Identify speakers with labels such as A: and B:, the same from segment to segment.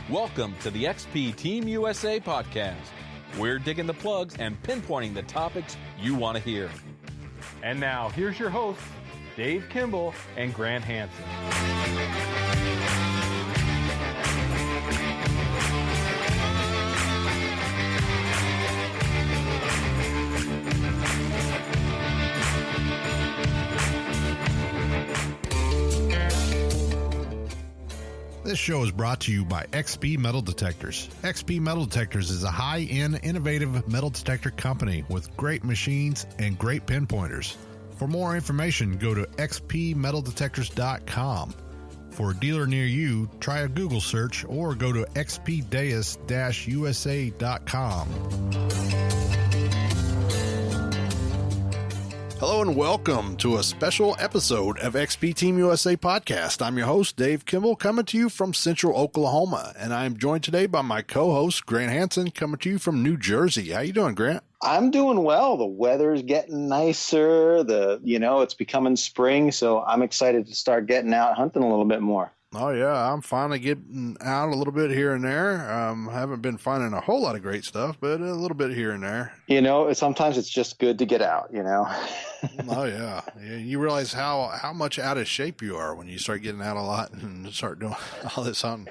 A: Welcome to the XP Team USA podcast. We're digging the plugs and pinpointing the topics you want to hear.
B: And now, here's your hosts, Dave Kimball and Grant Hansen.
C: This show is brought to you by XP Metal Detectors. XP Metal Detectors is a high-end, innovative metal detector company with great machines and great pinpointers. For more information, go to xpmetaldetectors.com. For a dealer near you, try a Google search or go to xpdeus-usa.com. Hello and welcome to a special episode of XP Team USA podcast. I'm your host, Dave Kimball, coming to you from Central Oklahoma, and I'm joined today by my co-host, Grant Hansen, coming to you from New Jersey. How you doing, Grant?
D: I'm doing well. The weather's getting nicer. It's becoming spring, so I'm excited to start getting out hunting a little bit more.
C: Oh, yeah. I'm finally getting out a little bit here and there. Haven't been finding a whole lot of great stuff, but a little bit here and there.
D: Sometimes it's just good to get out,
C: Oh, yeah. You realize how much out of shape you are when you start getting out a lot and start doing all this hunting.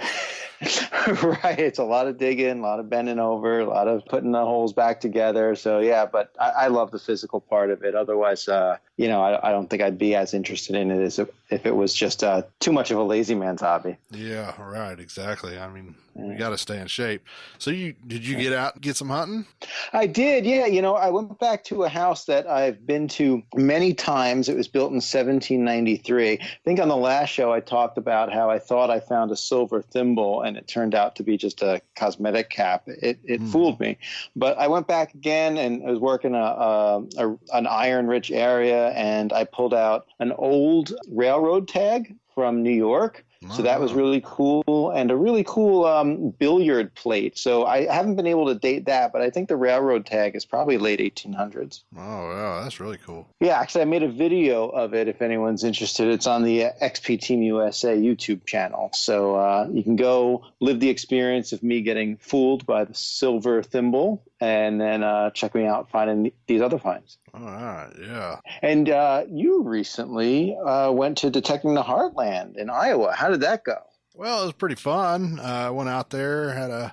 D: Right. It's a lot of digging, a lot of bending over, a lot of putting the holes back together. So, yeah, but I love the physical part of it. Otherwise, I don't think I'd be as interested in it as if it was just too much of a lazy man's hobby.
C: Yeah, right. Exactly. I mean, you got to stay in shape. So did you get out and get some hunting?
D: I did. Yeah. I went back to a house that I've been to many times. It was built in 1793. I think on the last show I talked about how I thought I found a silver thimble and it turned out to be just a cosmetic cap. It fooled me. But I went back again and I was working an iron-rich area, and I pulled out an old railroad tag from New York. So that was really cool, and a really cool billiard plate. So I haven't been able to date that, but I think the railroad tag is probably late 1800s.
C: Oh, wow, that's really cool.
D: Yeah, actually, I made a video of it if anyone's interested. It's on the XP Team USA YouTube channel. So you can go live the experience of me getting fooled by the silver thimble, and then check me out finding these other finds.
C: All right, yeah.
D: And you recently went to detecting the Heartland in Iowa. How did that go?
C: Well, it was pretty fun. I went out there,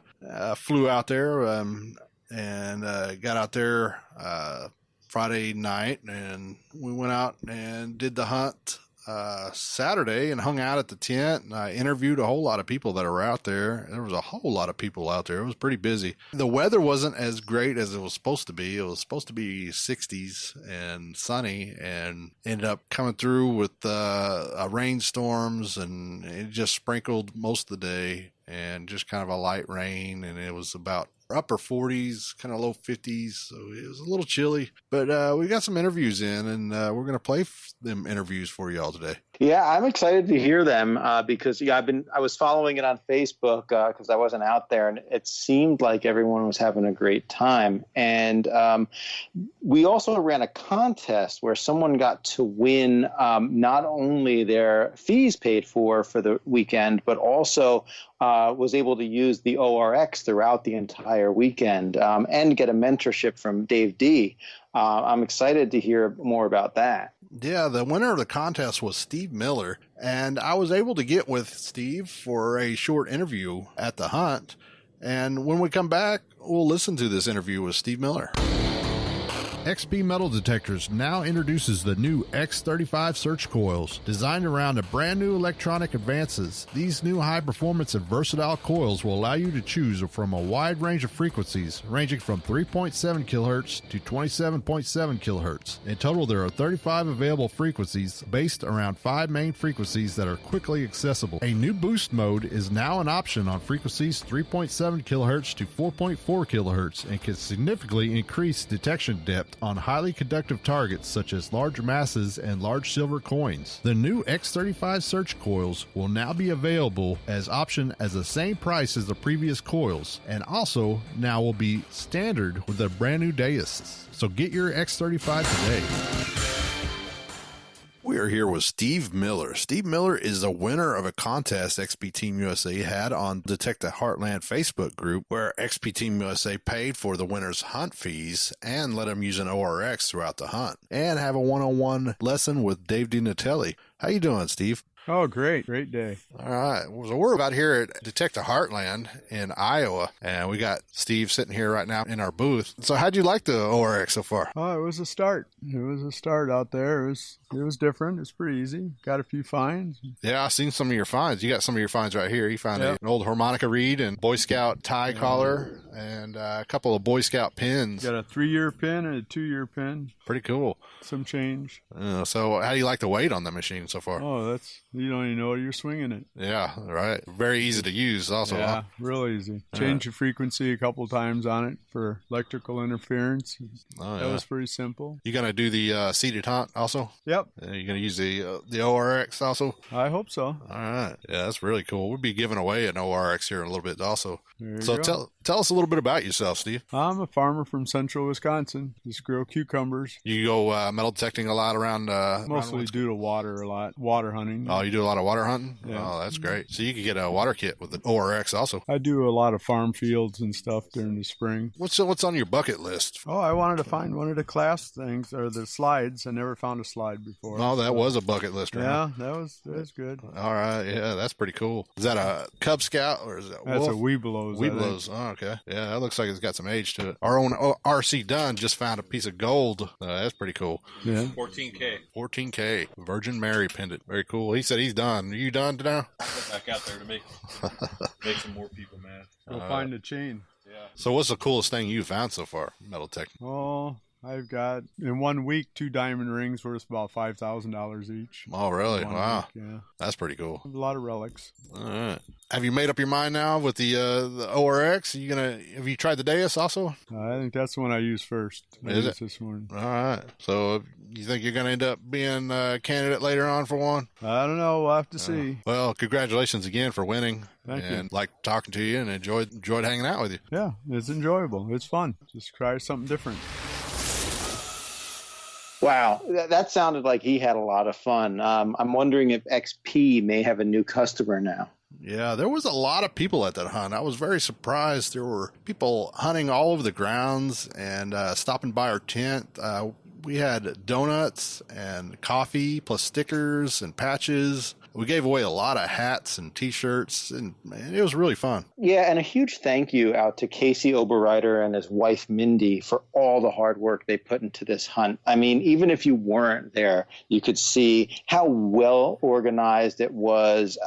C: flew out there, and got out there Friday night, and we went out and did the hunt Saturday and hung out at the tent. And I interviewed a whole lot of people that were out there. There was a whole lot of people out there. It was pretty busy. The weather wasn't as great as it was supposed to be. It was supposed to be 60s and sunny, and ended up coming through with rainstorms, and it just sprinkled most of the day and just kind of a light rain. And it was about upper 40s, kind of low 50s. So it was a little chilly, but we got some interviews in, and we're going to play them interviews for y'all today.
D: Yeah, I'm excited to hear them because I was following it on Facebook because I wasn't out there, and it seemed like everyone was having a great time. And we also ran a contest where someone got to win not only their fees paid for the weekend, but also was able to use the ORX throughout the entire weekend and get a mentorship from Dave D. I'm excited to hear more about that.
C: Yeah, the winner of the contest was Steve Miller, and I was able to get with Steve for a short interview at the hunt. And when we come back, we'll listen to this interview with Steve Miller. XP Metal Detectors now introduces the new X35 search coils. Designed around a brand new electronic advances, these new high-performance and versatile coils will allow you to choose from a wide range of frequencies, ranging from 3.7 kHz to 27.7 kHz. In total, there are 35 available frequencies based around 5 main frequencies that are quickly accessible. A new boost mode is now an option on frequencies 3.7 kHz to 4.4 kHz and can significantly increase detection depth on highly conductive targets such as large masses and large silver coins. The new X35 search coils will now be available as option as the same price as the previous coils, and also now will be standard with the brand new Deus. So get your X35 today. We are are here with Steve Miller. Steve Miller is the winner of a contest XP Team USA had on Detect the Heartland Facebook group, where XP Team USA paid for the winner's hunt fees and let him use an ORX throughout the hunt and have a one-on-one lesson with Dave DiNatelli. How you doing, Steve?
E: Oh, great. Great day.
C: All right. So we're out here at Detect the Heartland in Iowa, and we got Steve sitting here right now in our booth. So how'd you like the ORX so far?
E: Oh, it was a start. It was a start out there. It was different. It's pretty easy. Got a few finds.
C: Yeah, I've seen some of your finds. You got some of your finds right here. You found an old harmonica reed and Boy Scout tie collar and a couple of Boy Scout pins.
E: Got a 3-year pin and a 2-year pin.
C: Pretty cool.
E: Some change.
C: So how do you like the weight on the machine so far?
E: Oh, you don't even know you're swinging it.
C: Yeah, right. Very easy to use also.
E: Yeah,
C: huh?
E: real easy. Change the frequency a couple times on it for electrical interference. That was pretty simple.
C: You going to do the seated hunt also?
E: Yep.
C: You're going to use the ORX also?
E: I hope so.
C: All right. Yeah, that's really cool. We'll be giving away an ORX here in a little bit also.
E: So
C: tell us a little bit about yourself, Steve.
E: I'm a farmer from central Wisconsin. Just grow cucumbers.
C: You go metal detecting a lot around?
E: Mostly due to water a lot. Water hunting.
C: Oh, you do a lot of water hunting?
E: Yeah.
C: Oh, that's great. So you could get a water kit with the ORX also.
E: I do a lot of farm fields and stuff during the spring.
C: What's on your bucket list?
E: Oh, I wanted to find one of the class things, or the slides. I never found a slide before.
C: Oh, that was a bucket list, right?
E: Yeah, that was good.
C: All right. Yeah, that's pretty cool. Is that a Cub Scout or is that
E: That's
C: Wolf?
E: a Webelos.
C: Webelos. Oh, okay. Yeah, that looks like it's got some age to it. Our own RC Dunn just found a piece of gold. That's pretty cool.
E: Yeah.
C: 14K. Virgin Mary pendant. Very cool. He said he's done. Are you done now?
F: Get back out there to make some more people mad.
E: Go find the chain.
F: Yeah.
C: So what's the coolest thing you've found so far, Metal Tech?
E: Oh, I've got, in 1 week, 2 diamond rings worth about $5,000 each.
C: Oh, really?
E: 1
C: Wow.
E: week, yeah.
C: That's pretty cool.
E: A lot of relics.
C: All right. Have you made up your mind now with the ORX? Have you tried the Deus also?
E: I think that's the one I use first.
C: Is it?
E: This one.
C: All right. So you think you're going to end up being a candidate later on for one?
E: I don't know. We'll have to see.
C: Well, congratulations again for winning.
E: Thank you.
C: And like talking to you and enjoyed hanging out with you.
E: Yeah, it's enjoyable. It's fun. Just try something different.
D: Wow, that sounded like he had a lot of fun. I'm wondering if XP may have a new customer now.
C: Yeah, there was a lot of people at that hunt. I was very surprised. There were people hunting all over the grounds and stopping by our tent. We had donuts and coffee plus stickers and patches. We gave away a lot of hats and T-shirts, and man, it was really fun.
D: Yeah, and a huge thank you out to Casey Oberreuter and his wife, Mindy, for all the hard work they put into this hunt. I mean, even if you weren't there, you could see how well organized it was,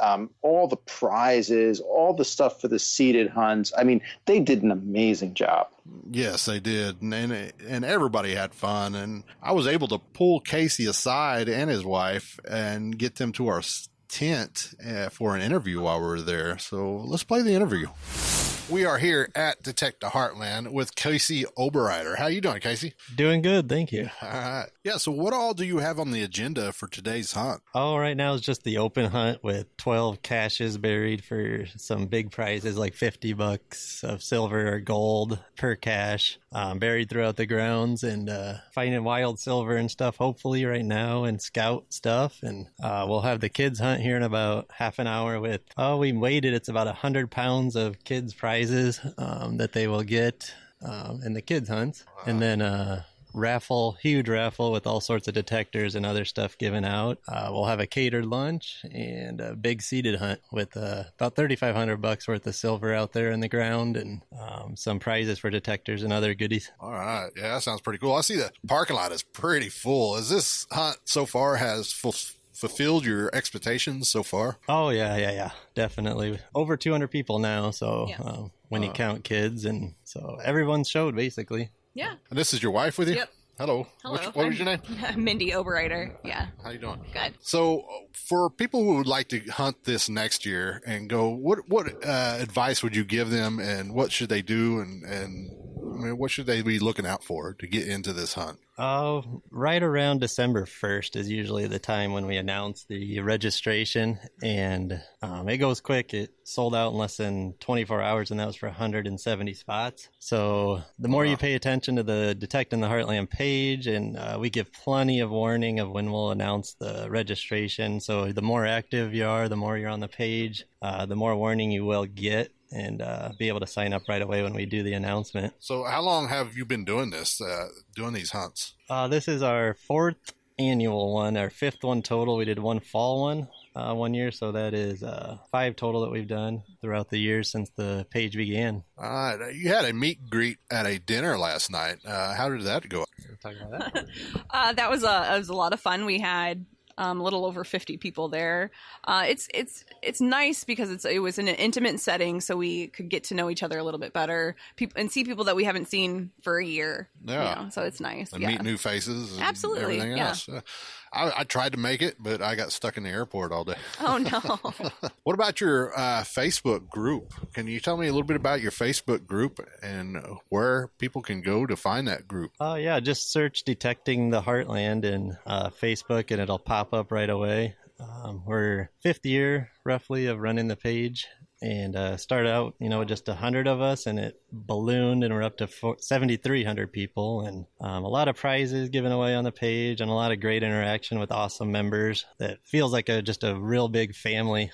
D: all the prizes, all the stuff for the seated hunts. I mean, they did an amazing job.
C: Yes, they did, and everybody had fun. And I was able to pull Casey aside and his wife and get them to our tent for an interview while we were there. So let's play the interview. We are here at Detect the Heartland with Casey Oberreuter. How you doing, Casey?
G: Doing good, thank you.
C: All right. Yeah, so what all do you have on the agenda for today's hunt?
G: Oh, right now is just the open hunt with 12 caches buried for some big prizes like $50 of silver or gold per cache, buried throughout the grounds, and finding wild silver and stuff hopefully right now, and scout stuff. And we'll have the kids hunt here in about half an hour with, we weighted, it's about 100 pounds of kids prizes that they will get in the kids hunts. Wow. And then huge raffle with all sorts of detectors and other stuff given out. We'll have a catered lunch and a big seated hunt with about $3,500 worth of silver out there in the ground, and some prizes for detectors and other goodies.
C: All right. Yeah, that sounds pretty cool. I see the parking lot is pretty full. Is this hunt so far has fulfilled your expectations so far?
G: Oh, yeah, definitely. Over 200 people now, so when you count kids, and so everyone showed basically.
H: Yeah.
C: And this is your wife with you?
H: Yep.
C: Hello. What was your name?
H: Mindy Oberreuter. Yeah.
C: How you doing?
H: Good.
C: So for people who would like to hunt this next year and go, what advice would you give them, and what should they do, and mean, what should they be looking out for to get into this hunt?
G: Right around December 1st is usually the time when we announce the registration, and it goes quick. It sold out in less than 24 hours, and that was for 170 spots. So the more you pay attention to the Detecting the Heartland page, and we give plenty of warning of when we'll announce the registration. So the more active you are, the more you're on the page, the more warning you will get, and be able to sign up right away when we do the announcement.
C: So how long have you been doing this, doing these hunts?
G: This is our 4th annual one, our 5th one total. We did one fall one 1 year, so that is 5 total that we've done throughout the years since the page began.
C: You had a meet and greet at a dinner last night. How did that go?
G: Talk about that.
H: That was a lot of fun. We had a little over 50 people there. It's nice because it was in an intimate setting, so we could get to know each other a little bit better, and see people that we haven't seen for a year.
C: Yeah,
H: you know, so it's nice.
C: And meet new faces. And
H: absolutely,
C: everything else. I tried to make it, but I got stuck in the airport all day.
H: Oh no!
C: What about your Facebook group? Can you tell me a little bit about your Facebook group and where people can go to find that group?
G: Yeah, just search Detecting the Heartland in Facebook, and it'll pop up right away. We're 5th year roughly of running the page, and started out, with just 100 of us, and it ballooned, and we're up to 7,300 people, and a lot of prizes given away on the page, and a lot of great interaction with awesome members. That feels like just a real big family.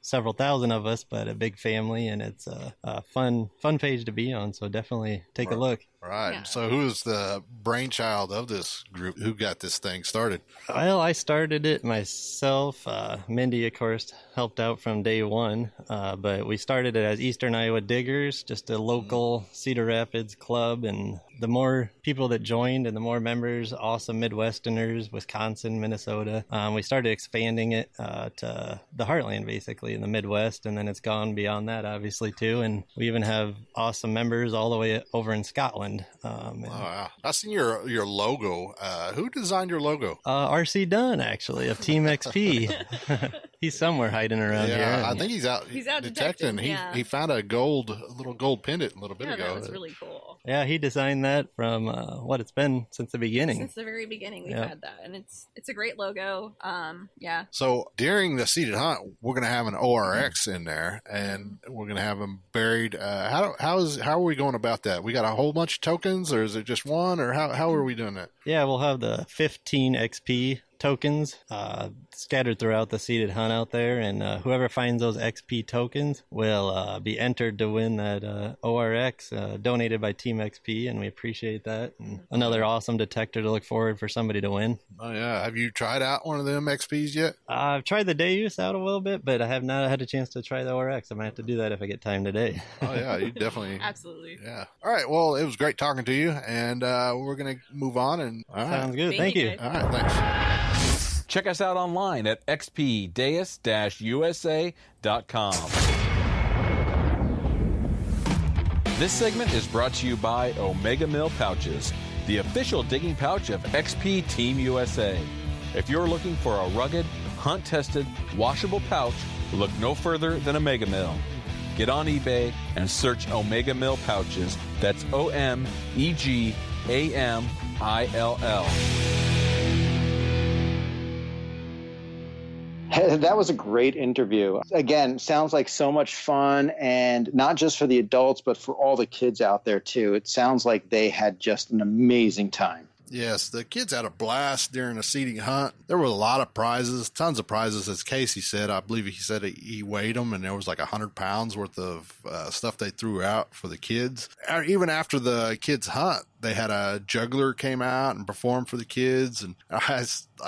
G: Several thousand of us, but a big family, and it's a fun page to be on. So definitely take a look.
C: Right. Yeah. So who is the brainchild of this group? Who got this thing started?
G: Well, I started it myself. Mindy, of course, helped out from day one. But we started it as Eastern Iowa Diggers, just a local Cedar Rapids club. And the more people that joined and the more members, awesome Midwesterners, Wisconsin, Minnesota, we started expanding it to the Heartland, basically, in the Midwest. And then it's gone beyond that, obviously, too. And we even have awesome members all the way over in Scotland.
C: Wow. I've seen your logo. Who designed your logo?
G: RC Dunn, actually, of Team XP. He's somewhere hiding around here.
C: Yeah, I think he's out detecting. He found a little gold pendant a little bit ago.
H: That was really cool.
G: Yeah, he designed that from what it's been since the beginning.
H: Since the very beginning, we've had that, and it's a great logo. Yeah.
C: So during the seated hunt, we're going to have an ORX in there, and we're going to have them buried. How are we going about that? We got a whole bunch of tokens, or is it just one, or how are we doing that?
G: Yeah, we'll have the 15 XP tokens scattered throughout the seated hunt out there, and whoever finds those XP tokens will be entered to win that ORX donated by Team XP, and we appreciate that. And another awesome detector to look forward for somebody to win.
C: Oh yeah, have you tried out one of them XPs yet?
G: I've tried the Deus out a little bit, but I have not had a chance to try the ORX. I might have to do that if I get time today.
C: Oh yeah, you definitely.
H: Absolutely.
C: Yeah. All right, well, it was great talking to you, and we're going to move on. And
G: sounds good. Thank you.
C: All right, thanks.
A: Check us out online at xpdeus-usa.com. This segment is brought to you by Omega Mill Pouches, the official digging pouch of XP Team USA. If you're looking for a rugged, hunt-tested, washable pouch, look no further than Omega Mill. Get on eBay and search Omega Mill Pouches. That's OMEGAMILL.
D: That was a great interview. Again, sounds like so much fun, and not just for the adults, but for all the kids out there, too. It sounds like they had just an amazing time.
C: Yes, the kids had a blast during the seating hunt. There were a lot of prizes, tons of prizes, as Casey said. I believe he said he weighed them, and there was like 100 pounds worth of stuff they threw out for the kids. Even after the kids' hunt, they had a juggler came out and performed for the kids, and I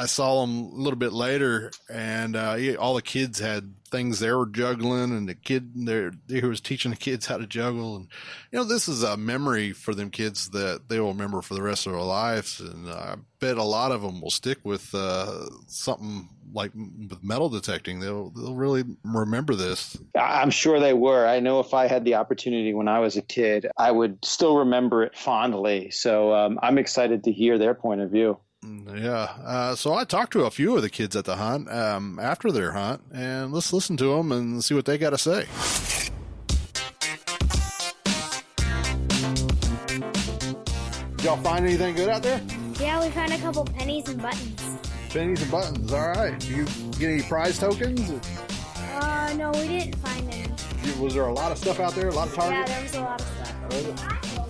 C: saw them a little bit later, and all the kids had things they were juggling, and the kid there was teaching the kids how to juggle. And this is a memory for them kids that they will remember for the rest of their lives, and I bet a lot of them will stick with something like with metal detecting. They'll really remember this.
D: I'm sure they were. I know if I had the opportunity when I was a kid, I would still remember it fondly. So I'm excited to hear their point of view.
C: Yeah. So I talked to a few of the kids at the hunt after their hunt, and let's listen to them and see what they got to say. y'all find anything good out there?
I: Yeah, we found a couple pennies and buttons.
C: Pennies and buttons. All right. Do you get any prize tokens?
I: No, we didn't find any.
C: Was there a lot of stuff out there? A lot of targets?
I: Yeah, there was a lot of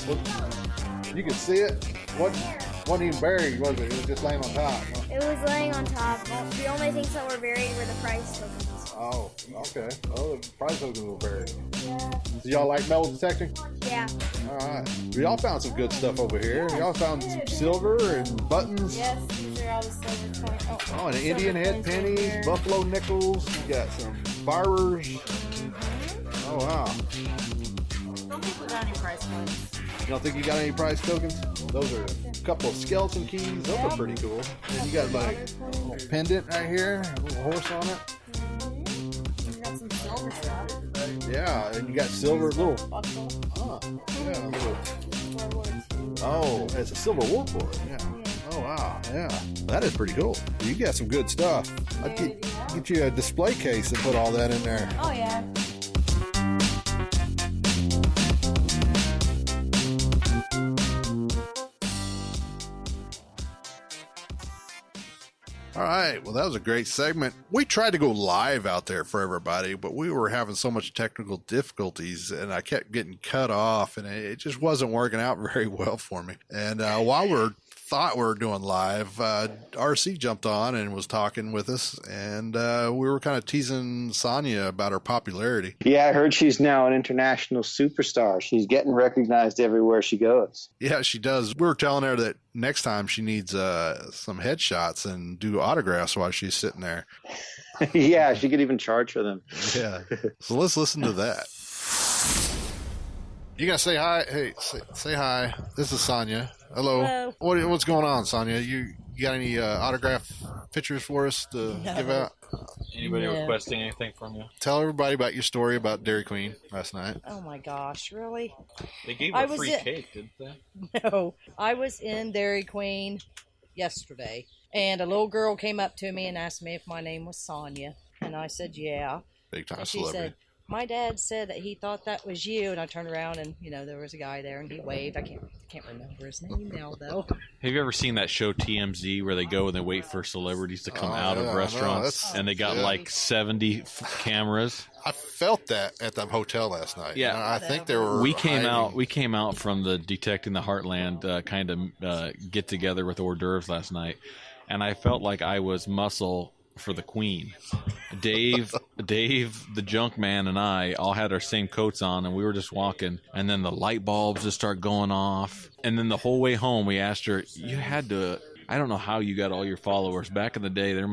I: stuff.
C: You could see it. Wasn't even buried, was it? It was just laying on top. Huh?
I: It was laying on top. The only things that were buried were the prize tokens.
C: Oh, okay. Oh, the prize tokens were buried.
I: Yeah.
C: So y'all like metal detecting?
I: Yeah.
C: All right. Well, y'all found some good stuff over here. Y'all found some silver and buttons.
I: Yes, these are all the silver coins.
C: Oh, and Indian head pennies, buffalo nickels. You got some barbers. Oh, wow.
I: Don't think we got any prize coins.
C: You don't think you got any prize tokens? Those are a couple of skeleton keys. Those are pretty cool. And you got like a little pendant right here, a little horse on it.
I: We got some silver stuff.
C: Yeah, and you got silver little. Yeah, little. Oh, it's a silver war board. Yeah. Oh wow. Yeah, that is pretty cool. You got some good stuff. I'd get you a display case and put all that in there.
I: Oh yeah.
C: All right. Well, that was a great segment. We tried to go live out there for everybody, but we were having so much technical difficulties and I kept getting cut off and it just wasn't working out very well for me. And while we thought we were doing live, RC jumped on and was talking with us and we were kind of teasing Sonya about her popularity.
D: Yeah, I heard she's now an international superstar. She's getting recognized everywhere she goes.
C: Yeah, she does. We were telling her that next time she needs some headshots and do autographs while she's sitting there.
D: Yeah, she could even charge for them.
C: Yeah. So let's listen to that. You gotta say hi. Hey, say hi. This is Sonya. Hello. What's going on, Sonya? You got any autograph pictures for us to give out?
F: Anybody requesting anything from you?
C: Tell everybody about your story about Dairy Queen last night.
J: Oh my gosh, really?
F: They gave her a free cake, didn't they?
J: No, I was in Dairy Queen yesterday, and a little girl came up to me and asked me if my name was Sonya, and I said yeah.
C: Big time
J: and she
C: celebrity.
J: said, my dad said that he thought that was you, and I turned around and there was a guy there and he waved. I can't remember his name now though.
A: Have you ever seen that show TMZ where they go and they wait for celebrities to come out of restaurants and they got like 70 cameras?
C: I felt that at the hotel last night.
A: Yeah,
C: I think there were.
A: We came out from the Detecting the Heartland kind of get together with hors d'oeuvres last night, and I felt like I was muscle for the Queen. Dave, the junk man, and I all had our same coats on, and we were just walking, and then the light bulbs just start going off, and then the whole way home we asked her, you had to, I don't know how you got all your followers. Back in the day, you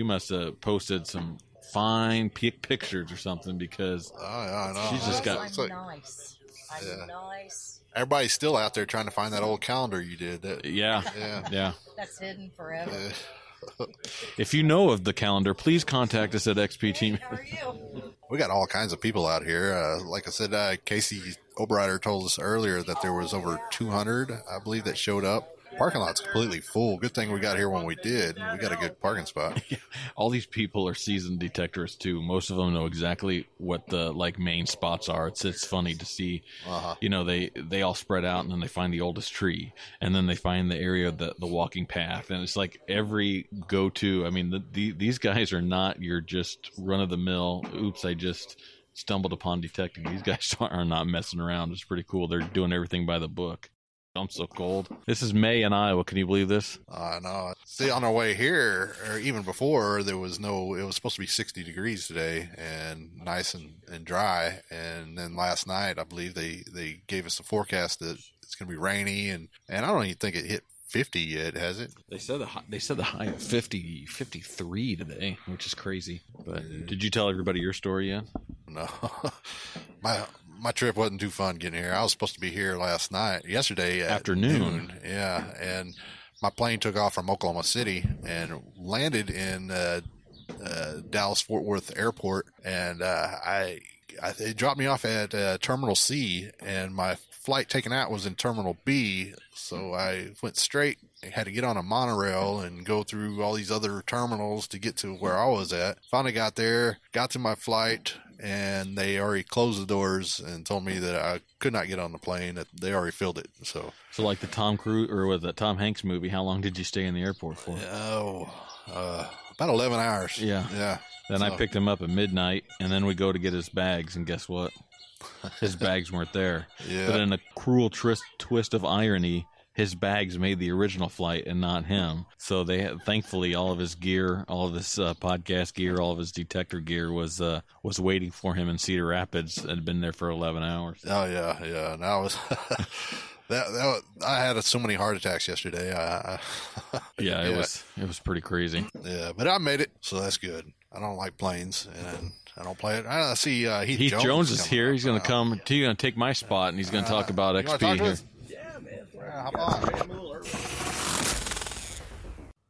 A: must have posted some fine pictures or something, because
C: I know.
J: She's just got nice. Nice.
C: Everybody's still out there trying to find that old calendar you did.
A: Yeah.
J: That's hidden forever.
A: If you know of the calendar, please contact us at XP Team.
J: How are you?
C: We got all kinds of people out here. Like I said, Casey Oberreuter told us earlier that there was over 200, I believe, that showed up. Parking lot's completely full. Good thing we got here when we did. We got a good parking spot.
A: All these people are seasoned detectors too. Most of them know exactly what the main spots are. It's funny to see. They all spread out and then they find the oldest tree and then they find the area of the walking path, and it's like every go-to. I mean, these guys are not your just run of the mill. Oops, I just stumbled upon detecting. These guys are not messing around. It's pretty cool. They're doing everything by the book. I'm so cold. This is May in Iowa. Can you believe this?
C: I know. See, on our way here, or even before, it was supposed to be 60 degrees today and nice and dry. And then last night, I believe they gave us a forecast that it's going to be rainy. And I don't even think it hit 50 yet, has it?
A: They said the high of 50, 53 today, which is crazy. But did you tell everybody your story yet?
C: No. My trip wasn't too fun getting here. I was supposed to be here yesterday afternoon. Yeah, and my plane took off from Oklahoma City and landed in Dallas Fort Worth Airport, and it dropped me off at Terminal C, and my flight taken out was in Terminal B, so I went straight. I had to get on a monorail and go through all these other terminals to get to where I was at. Finally got there, got to my flight, and they already closed the doors and told me that I could not get on the plane, that they already filled it. So
A: like the Tom Cruise or with the Tom Hanks movie, how long did you stay in the airport for?
C: About 11 hours.
A: Yeah. Then I picked him up at midnight, and then we go to get his bags, and guess what? His bags weren't there.
C: Yeah.
A: But in a cruel twist of irony, his bags made the original flight and not him. So they had, thankfully, all of his gear, all of his podcast gear, all of his detector gear was waiting for him in Cedar Rapids and had been there for 11 hours.
C: Oh, yeah. And I was... I had so many heart attacks yesterday.
A: It was pretty crazy.
C: Yeah, but I made it, so that's good. I don't like planes, and I don't play it. I see Heath
A: Jones is here. He's going to come. He's going to take my spot, and he's going to talk about XP here.
C: Yeah, man. Hop on.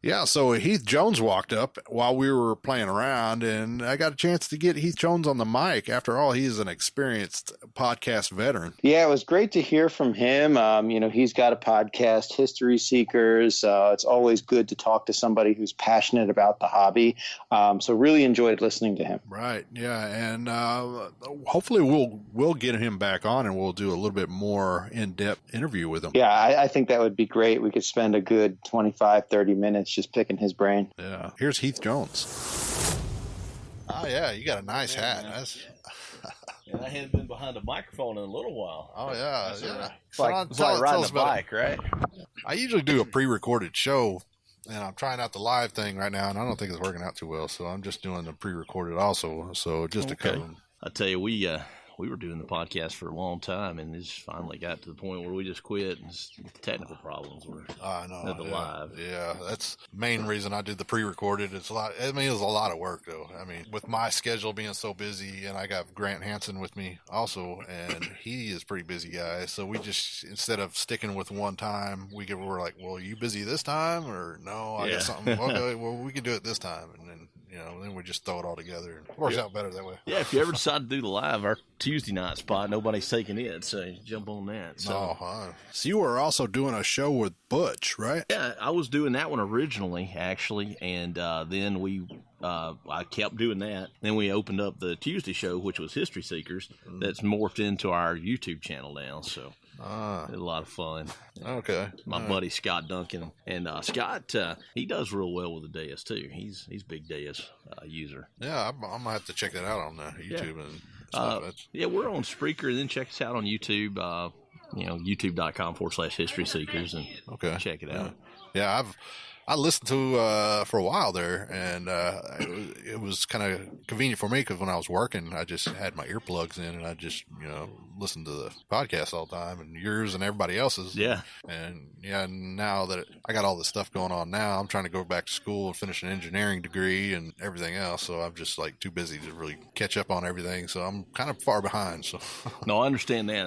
C: Yeah, so Heath Jones walked up while we were playing around, and I got a chance to get Heath Jones on the mic. After all, he's an experienced podcast veteran.
D: Yeah, it was great to hear from him. He's got a podcast, History Seekers. It's always good to talk to somebody who's passionate about the hobby. So really enjoyed listening to him.
C: Right, yeah, and hopefully we'll get him back on, and we'll do a little bit more in-depth interview with him.
D: Yeah, I think that would be great. We could spend a good 25, 30 minutes just picking his brain.
C: Yeah. Here's Heath Jones. Oh, yeah. You got a nice hat.
K: And I hadn't been behind a microphone in a little while.
C: Oh, yeah.
K: It's like riding a bike, right?
C: I usually do a pre-recorded show, and I'm trying out the live thing right now, and I don't think it's working out too well, so I'm just doing the pre-recorded also. So just to cover them.
K: I tell you, we were doing the podcast for a long time, and it just finally got to the point where we just quit. And the technical problems were live.
C: Yeah, that's the main reason I did the pre-recorded. It's a lot. I mean, it was a lot of work, though. I mean, with my schedule being so busy, and I got Grant Hansen with me also, and he is a pretty busy guy. So we just, instead of sticking with one time, we're like, well, are you busy this time? Or no, I got something. Okay, well, we can do it this time. And then, then we just throw it all together. And it works out better that way.
K: Yeah, if you ever decide to do the live, our Tuesday night spot, nobody's taking it, so you jump on that. So.
C: So you were also doing a show with Butch, right?
K: Yeah, I was doing that one originally, actually, and then I kept doing that. Then we opened up the Tuesday show, which was History Seekers, that's morphed into our YouTube channel now, so. A lot of fun.
C: Okay.
K: My buddy Scott Duncan, and Scott, he does real well with the Deus too. He's big Deus user.
C: Yeah, I'm gonna have to check that out on YouTube and stuff.
K: Yeah, we're on Spreaker, and then check us out on YouTube. YouTube.com/History Seekers, and check it out.
C: Yeah, I listened to for a while there, and it was kind of convenient for me because when I was working, I just had my earplugs in, and I just listened to the podcast all the time, and yours and everybody else's.
K: Yeah.
C: And now that I got all this stuff going on now, I'm trying to go back to school and finish an engineering degree and everything else. So I'm just like too busy to really catch up on everything. So I'm kind of far behind. So
K: no, I understand that.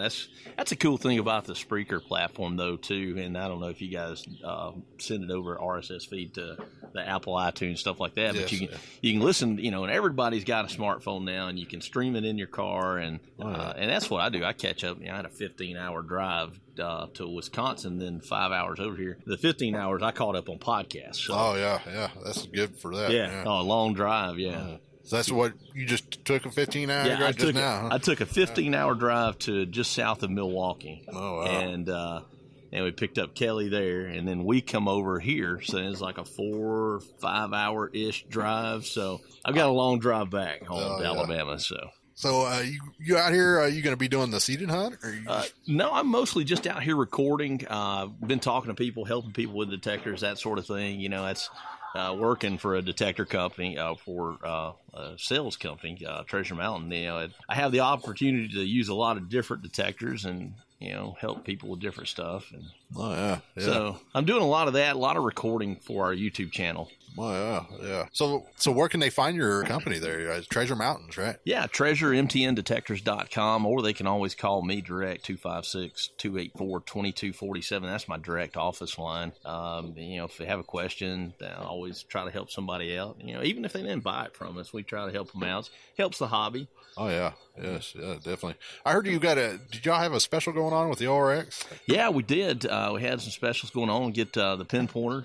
K: That's a cool thing about the Spreaker platform though too. And I don't know if you guys send it over RSS feed to the Apple iTunes, stuff like that. But you can listen, and everybody's got a smartphone now, and you can stream it in your car, and that's what I do. I catch up. I had a 15-hour drive to Wisconsin, then 5 hours over here. The 15 hours I caught up on podcasts. So.
C: Oh yeah, that's good for that.
K: Yeah, a long drive. Yeah.
C: So that's what you just took a 15-hour drive just now? Huh?
K: I took a 15-hour drive to just south of Milwaukee.
C: Oh wow.
K: And we picked up Kelly there, and then we come over here. So it's like a 4 or 5 hour-ish drive. So I've got a long drive back home to Alabama.
C: So you out here, are you going to be doing the seated hunt? Or
K: no, I'm mostly just out here recording. Been talking to people, helping people with detectors, that sort of thing. That's working for a detector company, for a sales company, Treasure Mountain. I have the opportunity to use a lot of different detectors and help people with different stuff. And so I'm doing a lot of that, a lot of recording for our YouTube channel.
C: Oh, yeah. So where can they find your company there? Treasure Mountains, right?
K: Yeah, treasuremtndetectors.com, or they can always call me direct, 256-284-2247. That's my direct office line. If they have a question, I'll always try to help somebody out. Even if they didn't buy it from us, we try to help them out. Helps the hobby.
C: Oh, yeah. Yes, yeah, definitely. I heard did y'all have a special going on with the ORX?
K: Yeah, we did. We had some specials going on. Get the pinpointer,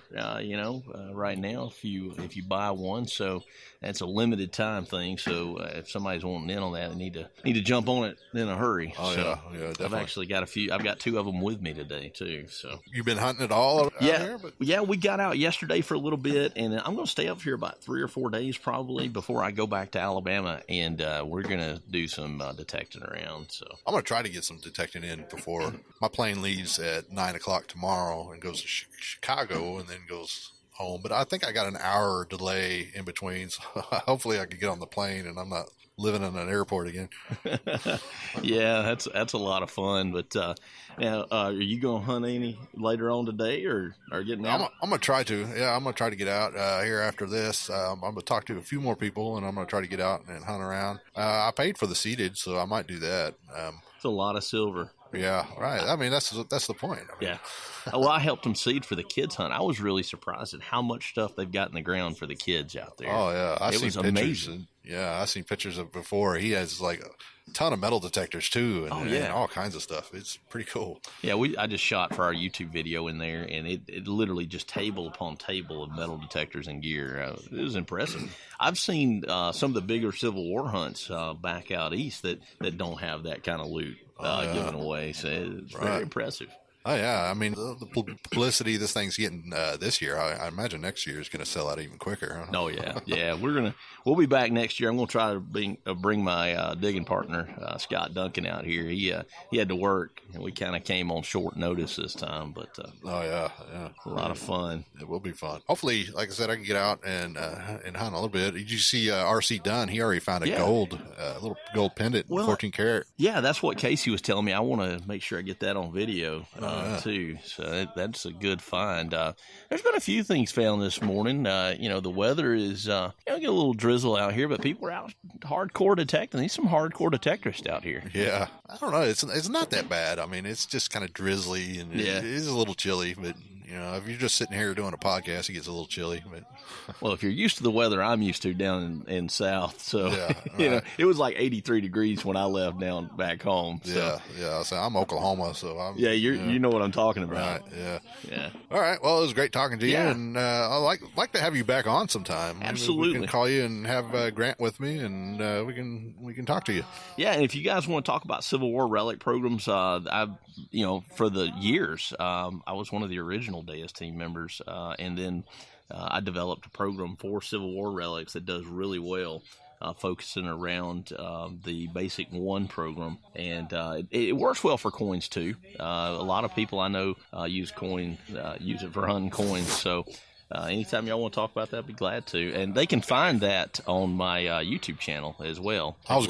K: right now if you buy one. So that's a limited time thing. So if somebody's wanting in on that, they need to jump on it in a hurry.
C: Oh,
K: so
C: yeah, definitely.
K: I've actually got a few. I've got 2 of them with me today too. So
C: you've been hunting it all out here?
K: Yeah, we got out yesterday for a little bit, and I'm going to stay up here about 3 or 4 days probably before I go back to Alabama, and we're going to do some detecting around. So
C: I'm going to try to get some detecting in before my plane leaves at 9 o'clock tomorrow and goes to Chicago and then goes home. But I think I got an hour delay in between, so hopefully I can get on the plane and I'm not living in an airport again.
K: Yeah, that's a lot of fun. But now, are you going to hunt any later on today or getting out?
C: I'm going to try to. Yeah, I'm going to try to get out here after this. I'm going to talk to a few more people, and I'm going to try to get out and hunt around. I paid for the seated, so I might do that.
K: It's a lot of silver.
C: Yeah, right. I mean, that's the point.
K: Yeah. Well, I helped them seed for the kids hunt. I was really surprised at how much stuff they've got in the ground for the kids out there.
C: Oh, yeah.
K: It was amazing.
C: I've seen pictures of before. He has like a ton of metal detectors too, and all kinds of stuff. It's pretty cool.
K: Yeah, I just shot for our YouTube video in there, and it literally just table upon table of metal detectors and gear. It was impressive. I've seen some of the bigger Civil War hunts back out east that don't have that kind of loot given away. So it's very impressive.
C: Oh, yeah. I mean, the publicity this thing's getting this year, I imagine next year is going to sell out even quicker. Huh?
K: Oh, yeah. Yeah, we'll be back next year. I'm going to try to bring my digging partner, Scott Duncan, out here. He had to work, and we kind of came on short notice this time. But
C: oh, yeah.
K: A lot of fun.
C: It will be fun. Hopefully, like I said, I can get out and hunt a little bit. Did you see R.C. Dunn? He already found a little gold pendant, 14 karat.
K: Yeah, that's what Casey was telling me. I want to make sure I get that on video. Too, so that's a good find. There's been a few things found this morning. The weather is get a little drizzle out here, but people are out hardcore detecting. There's some hardcore detectors out here.
C: Yeah, I don't know. It's not that bad. I mean, it's just kind of drizzly and it is a little chilly, but. If you're just sitting here doing a podcast, it gets a little chilly. But
K: well, if you're used to the weather I'm used to down in South, so it was like 83 degrees when I left down back home. So.
C: Yeah. So I'm Oklahoma, so
K: you know what I'm talking about.
C: Right. Yeah. All right. Well, it was great talking to you, and I like to have you back on sometime.
K: Absolutely.
C: We can call you and have Grant with me, and we can talk to you.
K: Yeah, and if you guys want to talk about Civil War relic programs, I've for the years, I was one of the original Deus team members, and then I developed a program for Civil War relics that does really well, focusing around the basic 1 program, and it works well for coins too. A lot of people I know use it for hunting coins, so anytime y'all want to talk about that, I'd be glad to. And they can find that on my YouTube channel as well.
C: I was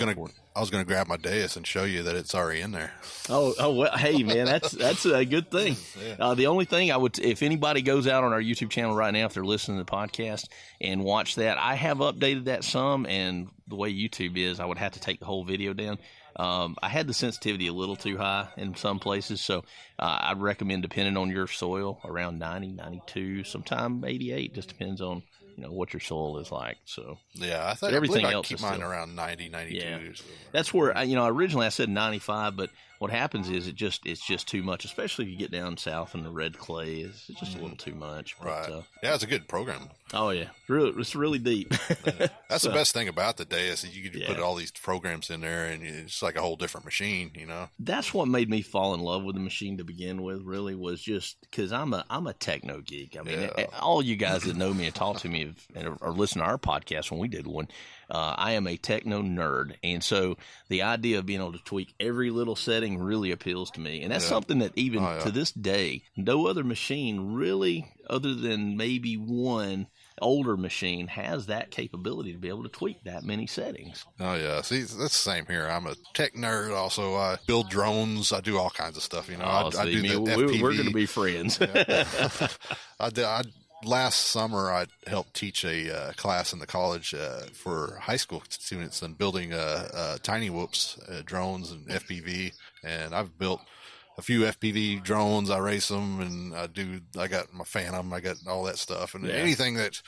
C: gonna grab my Deus and show you that it's already in there.
K: Oh well, hey man, that's a good thing. The only thing if anybody goes out on our YouTube channel right now, if they're listening to the podcast and watch that, I have updated that some, and the way YouTube is, I would have to take the whole video down. I had the sensitivity a little too high in some places, so I'd recommend, depending on your soil, around 90, 92, sometime 88. Just depends on what your soil is like. So
C: yeah, I think everything else keep mine around 90, 92.
K: Yeah. That's where originally I said 95, but what happens is it's just too much, especially if you get down south in the red clay. It's just a little too much. But,
C: right. Yeah, it's a good program.
K: Oh yeah, it's really deep.
C: That's the best thing about the Deus is you can put all these programs in there, and it's like a whole different machine.
K: That's what made me fall in love with the machine to begin with. Really, was just because I'm a techno geek. I mean, all you guys that know me and talk to me or listen to our podcast when we did one. I am a techno nerd, and so the idea of being able to tweak every little setting really appeals to me, and that's something that even to this day, no other machine really, other than maybe one older machine, has that capability to be able to tweak that many settings.
C: Oh yeah, see, that's the same here. I'm a tech nerd. Also, I build drones. I do all kinds of stuff. I do the FPV.
K: We're going to be friends.
C: Last summer, I helped teach a class in the college for high school students on building tiny whoops drones and FPV, and I've built a few FPV drones. I race them, and I got my Phantom. I got all that stuff, and anything that's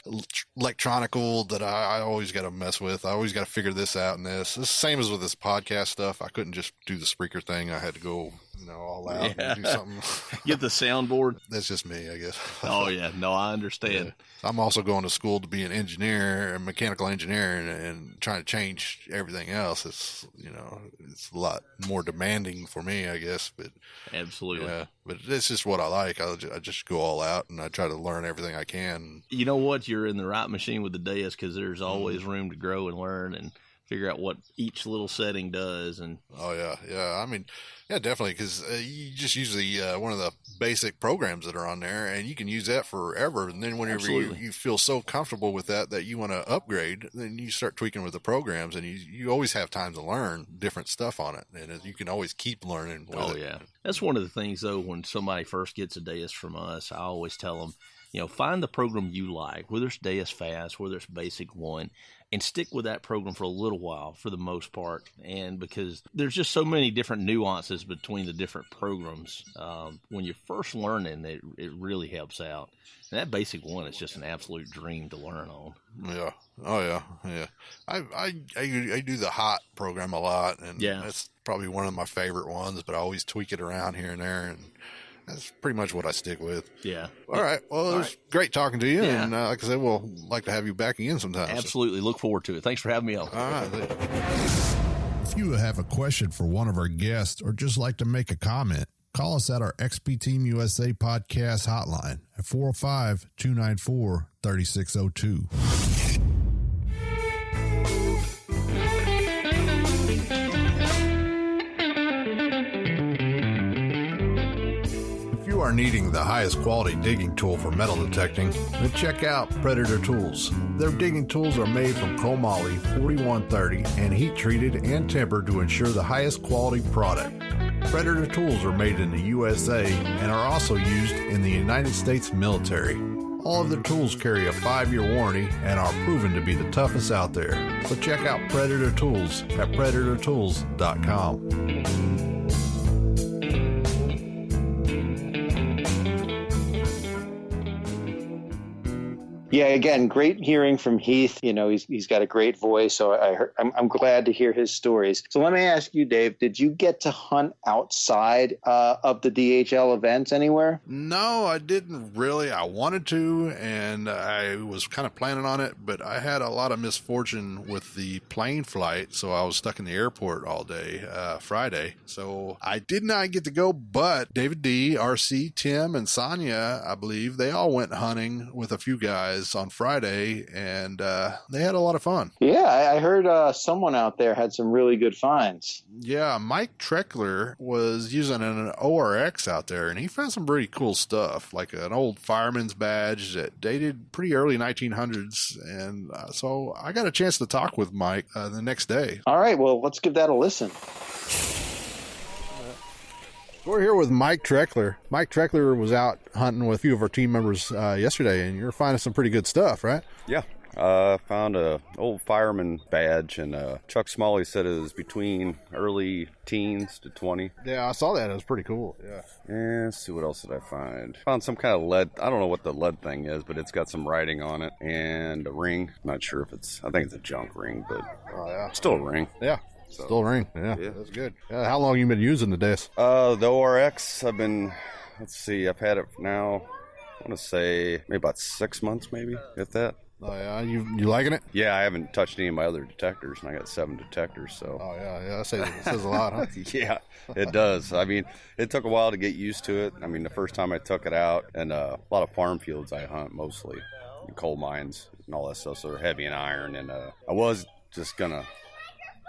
C: electronical that I always got to mess with. I always got to figure this out and this. It's the same as with this podcast stuff. I couldn't just do the Spreaker thing. I had to go all out and do something.
K: Get the soundboard.
C: That's just me, I guess.
K: Oh, yeah. No, I understand.
C: Yeah. I'm also going to school to be an engineer, a mechanical engineer, and trying to change everything else. It's, it's a lot more demanding for me, I guess. But
K: absolutely.
C: Yeah, but it's just what I like. I just go all out, and I try to learn everything I can.
K: You know what? You're in the right machine with the desk, because there's always room to grow and learn and figure out what each little setting does. And
C: I mean, definitely, because you just use one of the basic programs that are on there, and you can use that forever. And then whenever you feel so comfortable with that you want to upgrade, then you start tweaking with the programs, and you always have time to learn different stuff on it, and you can always keep learning with it.
K: That's one of the things, though, when somebody first gets a desk from us, I always tell them, find the program you like, whether it's Desk Fast, whether it's Basic 1, and stick with that program for a little while for the most part. And because there's just so many different nuances between the different programs, when you're first learning, it really helps out. And that Basic 1 is just an absolute dream to learn on.
C: Yeah. Oh, yeah. I do the Hot program a lot, and that's probably one of my favorite ones, but I always tweak it around here and there, and that's pretty much what I stick with.
K: Yeah.
C: All right. Well, it was great talking to you. Yeah. And like I said, we'll like to have you back again sometime.
K: Absolutely. Look forward to it. Thanks for having me on.
C: All right. If you have a question for one of our guests or just like to make a comment, call us at our XP Team USA podcast hotline at 405-294-3602. Are needing the highest quality digging tool for metal detecting, then check out Predator Tools. Their digging tools are made from chromoly 4130 and heat treated and tempered to ensure the highest quality product. Predator Tools are made in the USA and are also used in the United States military. All of their tools carry a 5-year warranty and are proven to be the toughest out there. So check out Predator Tools at predatortools.com.
D: Yeah, again, great hearing from Heath. He's got a great voice, so I'm glad to hear his stories. So let me ask you, Dave, did you get to hunt outside of the DHL events anywhere?
C: No, I didn't really. I wanted to, and I was kind of planning on it, but I had a lot of misfortune with the plane flight, so I was stuck in the airport all day Friday. So I did not get to go, but David D., RC, Tim, and Sonya, I believe, they all went hunting with a few guys on Friday, and they had a lot of fun.
D: Yeah, I heard someone out there had some really good finds.
C: Yeah, Mike Troeckler was using an ORX out there, and he found some pretty cool stuff, like an old fireman's badge that dated pretty early 1900s, and so I got a chance to talk with Mike the next day.
D: All right, well, let's give that a listen.
C: We're here with Mike Troeckler. Mike Troeckler was out hunting with a few of our team members yesterday, and you're finding some pretty good stuff, right?
L: Yeah. Found a old fireman badge, and Chuck Smalley said it was between early teens to 20.
C: Yeah, I saw that. It was pretty cool.
L: Yeah, let's see, what else did I find? Found some kind of lead. I don't know what the lead thing is, but it's got some writing on it, and a ring. Not sure if I think it's a junk ring, but still a ring.
C: Yeah. Still a ring. Yeah, that's good. How long have you been using the disc?
L: The ORX, I've had it now, I want to say maybe about 6 months, maybe, if that.
C: Oh, yeah? You liking it?
L: Yeah, I haven't touched any of my other detectors, and I got 7 detectors, so.
C: Oh, yeah, that says a lot, huh?
L: Yeah, it does. I mean, it took a while to get used to it. I mean, the first time I took it out, and a lot of farm fields I hunt mostly, and coal mines and all that stuff, so they're heavy in iron, and I was just going to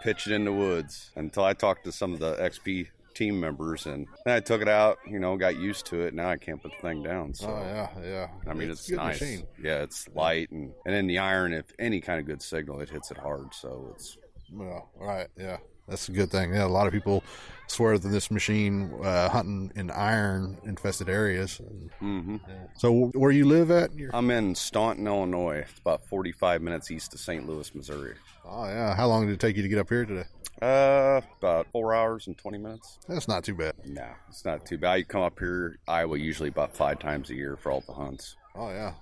L: pitch it in the woods until I talked to some of the XP team members, and then I took it out, got used to it. Now I can't put the thing down. So
C: yeah.
L: I mean, it's
C: a good
L: nice.
C: Machine.
L: Yeah, it's light, and then the iron, if any kind of good signal, it hits it hard. So it's
C: right. Yeah, that's a good thing. Yeah, a lot of people swear that this machine hunting in iron infested areas.
L: Mm-hmm.
C: Yeah. So where you live at?
L: I'm in Staunton, Illinois. It's about 45 minutes east of St. Louis, Missouri.
C: Oh yeah. How long did it take you to get up here today?
L: About 4 hours and 20 minutes.
C: That's not too bad.
L: No, it's not too bad. I come up here, Iowa, usually about 5 times a year for all the hunts.
C: Oh yeah.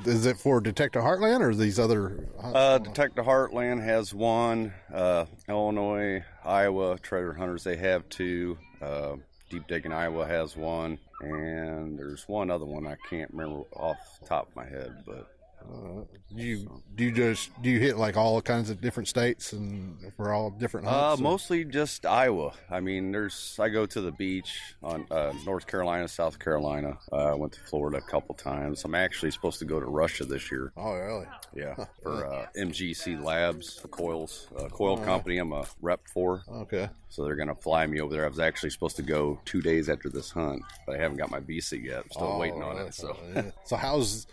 C: Is it for Detective Heartland or these other hunts?
L: Detective Heartland has one. Illinois, Iowa, Treasure Hunters, they have 2. Deep Digging Iowa has one, and there's one other one I can't remember off the top of my head, but
C: do you hit like all kinds of different states and for all different hunts?
L: Mostly just Iowa. I mean, I go to the beach on North Carolina, South Carolina. I went to Florida a couple times. I'm actually supposed to go to Russia this year.
C: Oh, really?
L: Yeah, for MGC Labs, the coil company I'm a rep for.
C: Okay.
L: So they're going to fly me over there. I was actually supposed to go 2 days after this hunt, but I haven't got my visa yet. I'm still waiting on it. So,
C: So how's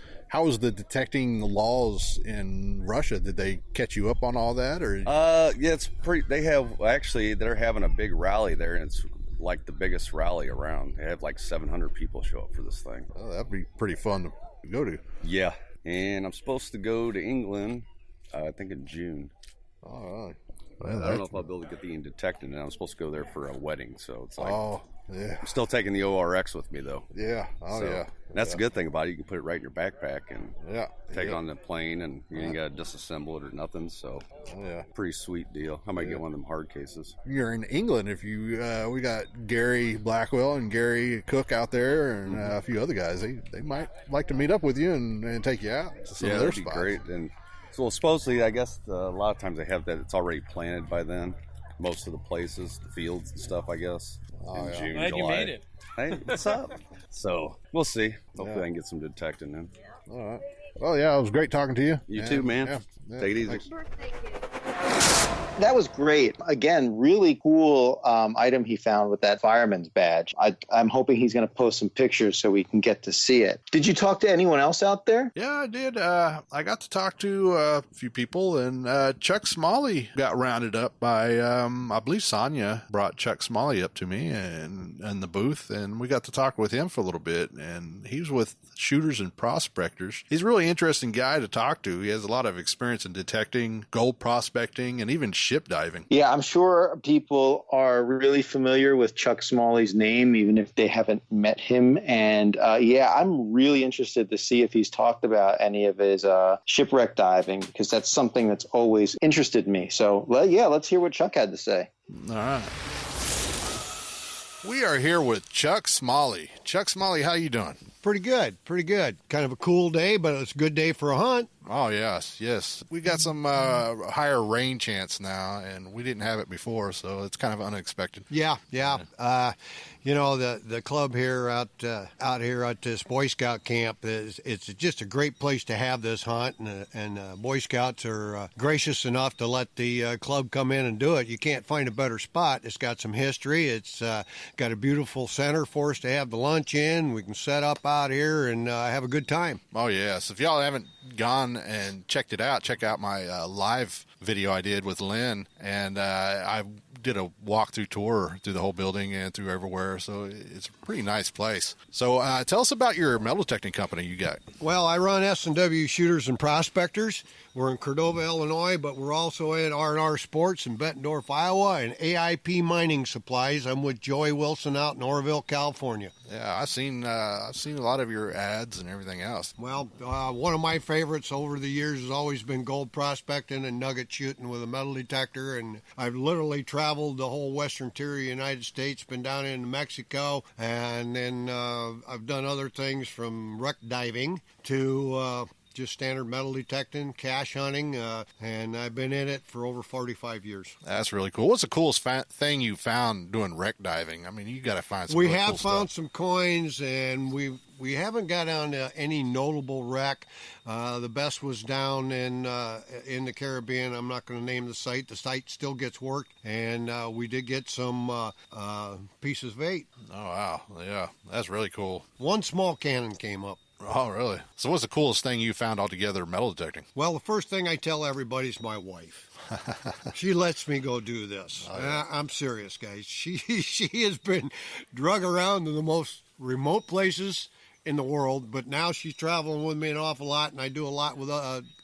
C: the detecting laws in Russia? Did they catch you up on all that, or?
L: Yeah, it's pretty. They're having a big rally there, and it's like the biggest rally around. They have like 700 people show up for this thing.
C: Oh, that'd be pretty fun to go to.
L: Yeah, and I'm supposed to go to England, I think in June.
C: All right.
L: Well, I don't know if I'll be able to get the detected, and I'm supposed to go there for a wedding, so it's like.
C: Oh, yeah.
L: I'm still taking the ORX with me though.
C: Yeah. Oh, yeah.
L: That's a good thing about it. You can put it right in your backpack and take it on the plane, and you ain't got to disassemble it or nothing. So, pretty sweet deal. I might get one of them hard cases.
C: You're in England. If you, we got Gary Blackwell and Gary Cook out there, and a few other guys. They might like to meet up with you and take you out to some of their spots.
L: Great. And so supposedly, I guess a lot of times they have that. It's already planted by then. Most of the places, the fields and stuff, I guess. In June,
F: Glad
L: July.
F: you made it.
L: Hey, what's up? So we'll see. Hopefully I can get some detecting then.
C: All right. Well, yeah, it was great talking to you.
L: You too, man. Take it easy.
C: Thanks.
D: That was great. Again, really cool item he found with that fireman's badge. I'm hoping he's going to post some pictures so we can get to see it. Did you talk to anyone else out there?
C: Yeah, I did. I got to talk to a few people, and Chuck Smalley got rounded up by, I believe Sonya brought Chuck Smalley up to me and the booth, and we got to talk with him for a little bit, and he was with Shooters and Prospectors. He's a really interesting guy to talk to. He has a lot of experience in detecting, gold prospecting, and even ship diving.
D: Yeah, I'm sure people are really familiar with Chuck Smalley's name, even if they haven't met him. And I'm really interested to see if he's talked about any of his shipwreck diving, because that's something that's always interested me. So, let's hear what Chuck had to say.
C: All right. We are here with Chuck Smalley. Chuck Smalley, how you doing?
M: Pretty good. Kind of a cool day, but it's a good day for a hunt.
C: Oh, yes. We got some higher rain chance now, and we didn't have it before, so it's kind of unexpected.
M: Yeah. The club here out here at this Boy Scout camp it's just a great place to have this hunt, and Boy Scouts are gracious enough to let the club come in and do it. You can't find a better spot. It's got some history. It's got a beautiful center for us to have the lunch in. We can set up out here and have a good time.
C: Oh, yes. If y'all haven't gone and checked it out, check out my live video I did with Lynn, and I did a walkthrough tour through the whole building and through everywhere, so it's a pretty nice place. So tell us about your metal detecting company you got.
M: Well, I run S&W Shooters and Prospectors. We're in Cordova, Illinois, but we're also at R&R Sports in Bettendorf, Iowa, and AIP Mining Supplies. I'm with Joey Wilson out in Orville, California.
C: Yeah, I've seen a lot of your ads and everything else.
M: Well, one of my favorites over the years has always been gold prospecting and nugget shooting with a metal detector, and I've literally traveled the whole western tier of the United States, been down into Mexico, and then I've done other things from wreck diving to just standard metal detecting, cache hunting, and I've been in it for over 45 years.
C: That's really cool. What's the coolest thing you found doing wreck diving? I mean, you got to find some.
M: We
C: really
M: have
C: cool
M: found
C: stuff.
M: some coins, and we haven't got on to any notable wreck. The best was down in the Caribbean. I'm not going to name the site. The site still gets worked, and we did get some pieces of 8.
C: Oh, wow. Yeah, that's really cool.
M: One small cannon came up.
C: Oh, really? So what's the coolest thing you found altogether metal detecting?
M: Well, the first thing I tell everybody is my wife. She lets me go do this. Oh, yeah. I'm serious, guys. She has been drug around to the most remote places in the world, but now she's traveling with me an awful lot, and I do a lot with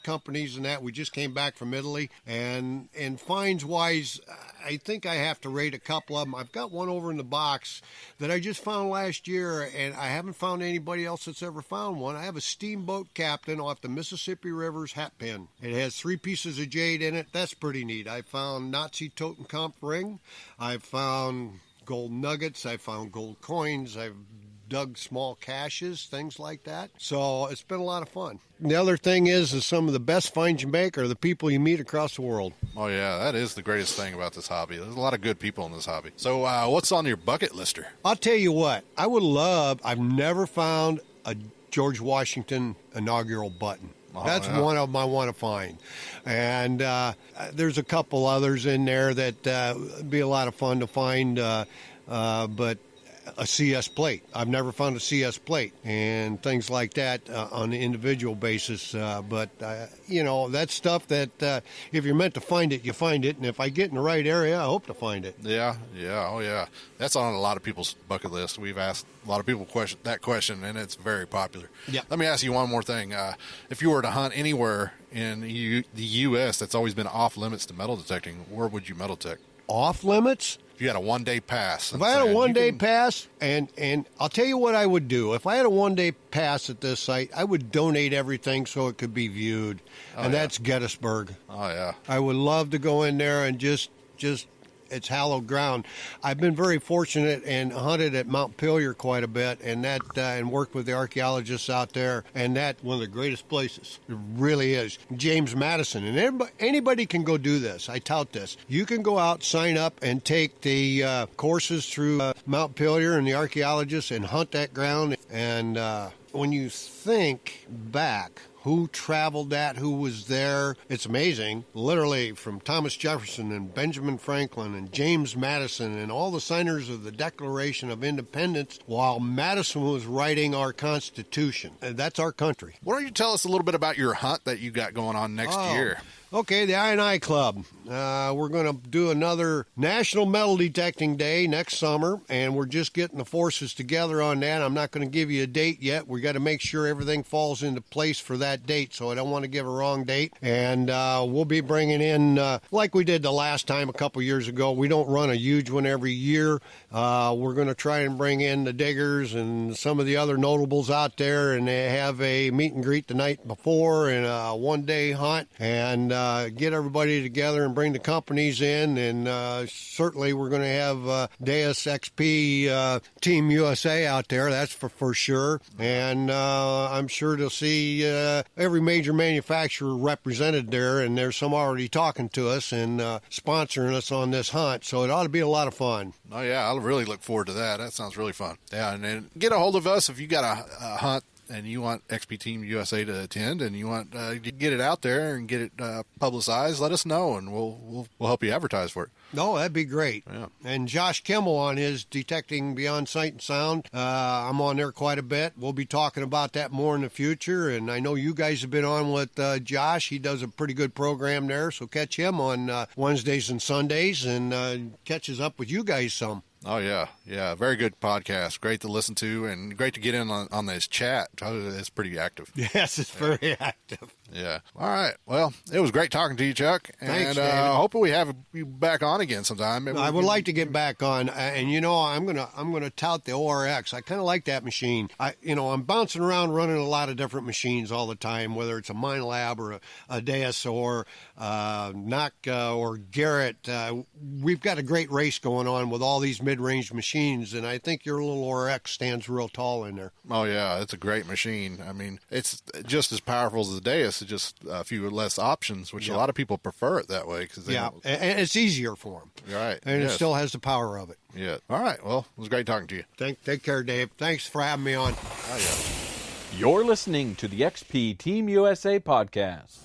M: companies and that. We just came back from Italy, and finds wise, I think I have to rate a couple of them. I've got one over in the box that I just found last year, and I haven't found anybody else that's ever found one. I have a steamboat captain off the Mississippi River's hat pin. It has 3 pieces of jade in it. That's pretty neat. I found Nazi Totenkopf ring. I found gold nuggets. I found gold coins. I've dug small caches, things like that. So it's been a lot of fun. The other thing is some of the best finds you make are the people you meet across the world.
C: Oh, yeah, that is the greatest thing about this hobby. There's a lot of good people in this hobby. So what's on your bucket lister?
M: I'll tell you what, I've never found a George Washington inaugural button. That's one of them I want to find. And there's a couple others in there that would be a lot of fun to find, but a CS plate. I've never found a CS plate and things like that on an individual basis. But that's stuff that if you're meant to find it, you find it. And if I get in the right area, I hope to find it.
C: Yeah. Oh, yeah. That's on a lot of people's bucket list. We've asked a lot of people that question, and it's very popular.
M: Yeah.
C: Let me ask you one more thing. If you were to hunt anywhere in the U.S. that's always been off limits to metal detecting, where would you metal detect?
M: Off limits?
C: If you had a one-day pass.
M: If I had a one-day pass, and I'll tell you what I would do. If I had a one-day pass at this site, I would donate everything so it could be viewed. That's Gettysburg.
C: Oh, yeah.
M: I would love to go in there and just it's hallowed ground. I've been very fortunate and hunted at Mount Pillier quite a bit, and and worked with the archaeologists out there, and that's one of the greatest places. It really is. James Madison, and anybody can go do this. I tout this. You can go out, sign up, and take the courses through Mount Pillier and the archaeologists and hunt that ground. And when you think back, who traveled that, who was there. It's amazing. Literally from Thomas Jefferson and Benjamin Franklin and James Madison and all the signers of the Declaration of Independence while Madison was writing our Constitution. And that's our country.
C: Why don't you tell us a little bit about your hunt that you got going on next year?
M: Okay, the I&I Club. We're going to do another National Metal Detecting Day next summer, and we're just getting the forces together on that. I'm not going to give you a date yet. We got to make sure everything falls into place for that date, so I don't want to give a wrong date. And we'll be bringing in, like we did the last time a couple years ago, we don't run a huge one every year. We're going to try and bring in the diggers and some of the other notables out there, and they have a meet and greet the night before and a one-day hunt, and get everybody together and bring the companies in, and certainly we're going to have Deus XP Team USA out there, that's for sure, and I'm sure to see every major manufacturer represented there, and there's some already talking to us and sponsoring us on this hunt, so it ought to be a lot of fun.
C: Oh, yeah, I'll really look forward to that. That sounds really fun. Yeah, and then get a hold of us if you got a hunt and you want XP Team USA to attend, and you want to get it out there and get it publicized, let us know, and we'll help you advertise for it.
M: No, that'd be great.
C: Yeah.
M: And Josh Kimmel on his Detecting Beyond Sight and Sound. I'm on there quite a bit. We'll be talking about that more in the future, and I know you guys have been on with Josh. He does a pretty good program there, so catch him on Wednesdays and Sundays, and catches up with you guys some.
C: Oh, yeah. Yeah, very good podcast. Great to listen to, and great to get in on this chat. It's pretty active.
M: Yes, it's very active.
C: Yeah. All right. Well, it was great talking to you, Chuck.
M: Thanks,
C: and
M: David.
C: hopefully we have you back on again sometime. Maybe
M: I would like to get back on, and I'm gonna tout the ORX. I kind of like that machine. I'm bouncing around running a lot of different machines all the time, whether it's a Mine Lab or a Deus or Nock or Garrett. We've got a great race going on with all these mid-range machines, and I think your little ORX stands real tall in there.
C: Oh, yeah, it's a great machine. I mean, it's just as powerful as the Deus, it's just a few less options, which a lot of people prefer it that way.
M: And it's easier for them.
C: Right.
M: And it still has the power of it.
C: Yeah. All right, well, it was great talking to you.
M: Take care, Dave. Thanks for having me on.
C: Oh, yeah.
A: You're listening to the XP Team USA podcast.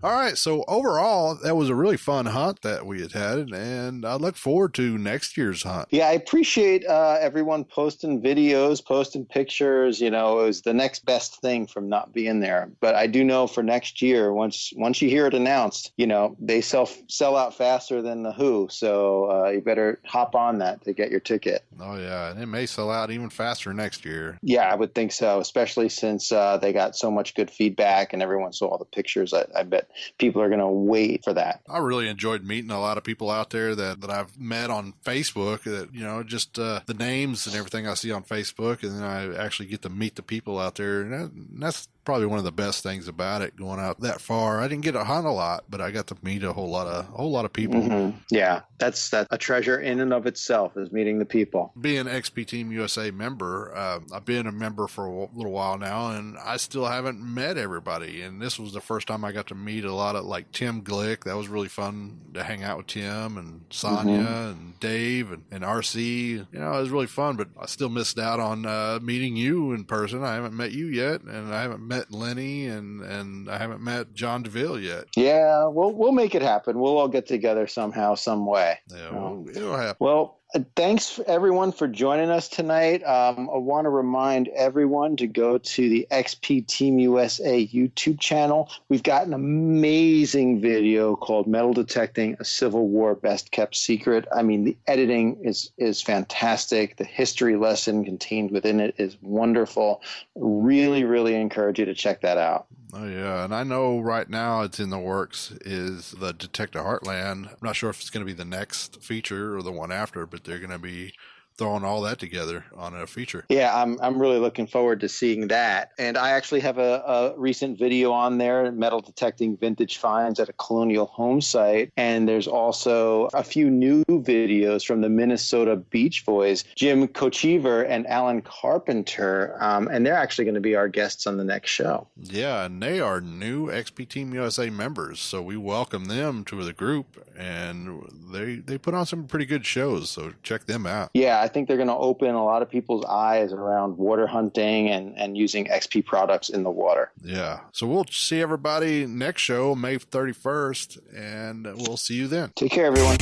C: All right, so overall, that was a really fun hunt that we had, and I look forward to next year's hunt.
D: Yeah, I appreciate everyone posting videos, posting pictures. It was the next best thing from not being there. But I do know for next year, once you hear it announced, they sell out faster than the Who. So you better hop on that to get your ticket.
C: Oh, yeah, and it may sell out even faster next year.
D: Yeah, I would think so, especially since they got so much good feedback and everyone saw all the pictures. I bet people are going to wait for that.
C: I really enjoyed meeting a lot of people out there that I've met on Facebook, that, just the names and everything I see on Facebook, and then I actually get to meet the people out there. And that's probably one of the best things about it, going out that far. I didn't get to hunt a lot, but I got to meet a whole lot of people.
D: Mm-hmm. Yeah, that's a treasure in and of itself, is meeting the people.
C: Being an XP Team USA member, I've been a member for a little while now, and I still haven't met everybody. And this was the first time I got to meet a lot of, like, Tim Glick. That was really fun to hang out with Tim and Sonya and Dave and RC. It was really fun, but I still missed out on meeting you in person. I haven't met you yet, and I haven't met Lenny, and I haven't met John DeVille yet.
D: Yeah, we'll make it happen. We'll all get together somehow, some way.
C: Yeah, it'll happen.
D: Well, thanks everyone for joining us tonight. I want to remind everyone to go to the XP Team USA YouTube channel. We've got an amazing video called Metal Detecting, a Civil War Best Kept Secret. I mean, the editing is fantastic. The history lesson contained within it is wonderful. Really, really encourage you to check that out.
C: Oh, yeah. And I know right now it's in the works is the Detective Heartland. I'm not sure if it's going to be the next feature or the one after, but they're going to be throwing all that together on a feature.
D: Yeah, I'm really looking forward to seeing that. And I actually have a recent video on there, Metal Detecting Vintage Finds at a Colonial Home Site. And there's also a few new videos from the Minnesota Beach Boys, Jim Kochever and Alan Carpenter. And they're actually going to be our guests on the next show.
C: Yeah, and they are new XP Team USA members. So we welcome them to the group. And they put on some pretty good shows. So check them out.
D: Yeah, I think they're going to open a lot of people's eyes around water hunting and using XP products in the water.
C: Yeah. So we'll see everybody next show, May 31st, and we'll see you then.
D: Take care, everyone.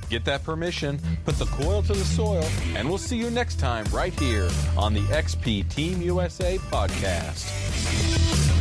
A: Get that permission, put the coil to the soil, and we'll see you next time right here on the XP Team USA podcast.